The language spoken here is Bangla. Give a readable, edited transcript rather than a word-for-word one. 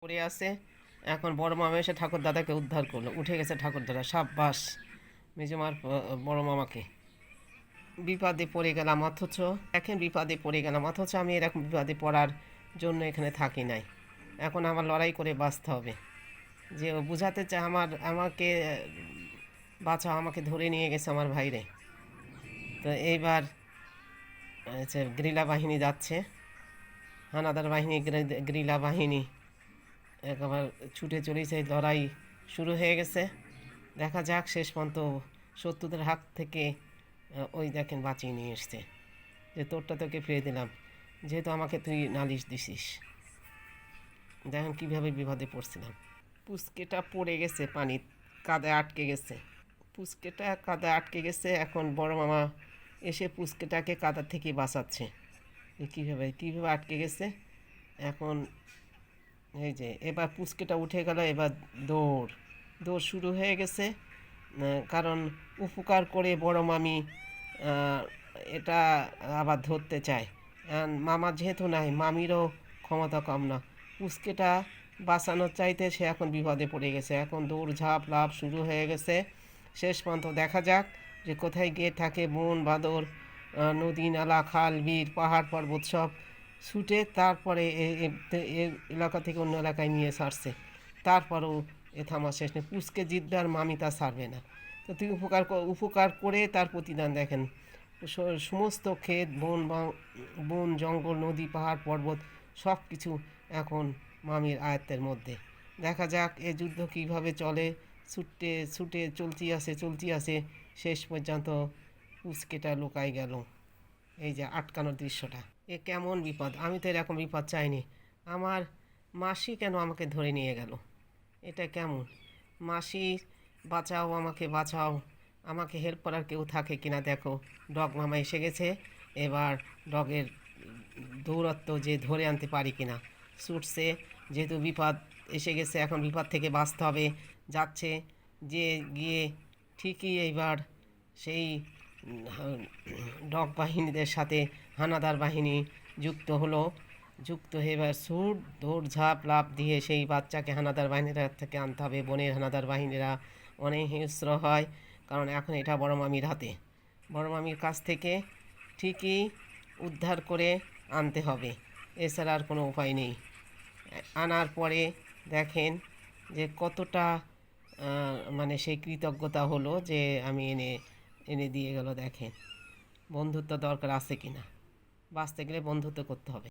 পড়ে আছে। এখন বড় মামা এসে ঠাকুর দাদাকে উদ্ধার করলো, উঠে গেছে ঠাকুর দাদা। সাব্বাস মেজমার বড় মামাকে। বিপদে পড়ে গেলাম, অথচ দেখেন বিপদে পড়ে গেলাম, অথচ আমি এরকম বিপদে পড়ার জন্য এখানে থাকি নাই। এখন আমার লড়াই করে বাঁচতে হবে। যে ও বুঝাতে চায় আমাকে বাঁচাও, আমাকে ধরে নিয়ে গেছে আমার ভাইরে। তো এইবার গেরিলা বাহিনী যাচ্ছে, হানাদার বাহিনী, গেরিলা বাহিনী একবার ছুটে চলেছে। লড়াই শুরু হয়ে গেছে। দেখা যাক শেষ পর্যন্ত শত্রুদের হাত থেকে ওই দেখেন বাঁচিয়ে নিয়ে এসছে। যে তোরটা তোকে ফিরে দিলাম, যেহেতু আমাকে তুই নালিশ দিছিস। দেখেন কীভাবে বিপদে পড়ছিলাম। পুচকেটা পড়ে গেছে, পানি কাদায় আটকে গেছে। পুচকেটা কাদায় আটকে গেছে। এখন বড় মামা এসে পুচকেটাকে কাদা থেকে বাঁচাচ্ছে। কীভাবে কীভাবে আটকে গেছে। এখন এই যে এবার পুচকেটা উঠে গেল। এবার দৌড় দৌড় শুরু হয়ে গেছে। কারণ উপকার করে বড় মামি এটা আবার ধরতে চায়। মামা যেহেতু নাই, মামিরও ক্ষমতা কম না। পুচকেটা বাঁচানোর চাইতে সে এখন বিপদে পড়ে গেছে। এখন দৌড় ঝাঁপ লাভ শুরু হয়ে গেছে। শেষ পর্যন্ত দেখা যাক যে কোথায় গিয়ে থাকে। বন বাদর, নদী নালা, খাল বিল, পাহাড় পর্বত সব ছুটে তারপরে এলাকা থেকে অন্য এলাকায় নিয়ে ছাড়ছে। তারপরেও এ থামা শেষ নেই। পুচকে জিতবে আর মামি তা ছাড়বে না। তো তুই উপকার করে তার প্রতিদান দেখেন। সমস্ত ক্ষেত বন জঙ্গল, নদী, পাহাড় পর্বত সব কিছু এখন মামির আয়ত্তের মধ্যে। দেখা যাক এ যুদ্ধ কীভাবে চলে। ছুটে ছুটে চলতি আছে। শেষ পর্যন্ত পুচকেটা লুকাই গেল। এই যে আটকানোর দৃশ্যটা, এ কেমন বিপদ! আমি তো এরকম বিপদ চাইনি। আমার মাসি কেন আমাকে ধরে নিয়ে গেল? এটা কেমন? মাসি বাঁচাও, আমাকে বাঁচাও, আমাকে হেল্প করার কেউ থাকে কিনা দেখো। ডগ মামা এসে গেছে। এবার ডগের দৌরত্ব যে ধরে আনতে পারি কিনা। ছুটছে, যেহেতু বিপদ এসে গেছে, এখন বিপদ থেকে বাঁচতে হবে। যাচ্ছে যে গিয়ে ঠিকই এইবার সেই ডগ বাহিনীদের সাথে হানাদার বাহিনী যুক্ত হয়ে এবার দৌড় ঝাঁপ লাফ দিয়ে সেই বাচ্চাকে হানাদার বাহিনীরা থেকে আনতে হবে। বনের হানাদার বাহিনীরা অনেক হিংস্র হয়, কারণ এখন এটা বড় মামির হাতে। বড় মামির কাছ থেকে ঠিকই উদ্ধার করে আনতে হবে, এছাড়া আর কোনো উপায় নেই। আনার পরে দেখেন যে কতটা মানে সেই কৃতজ্ঞতা হলো যে আমি এনে দিয়ে গেল। দেখেন বন্ধুত্ব দরকার আছে কিনা। বাঁচতে গেলে বন্ধুত্ব করতে হবে।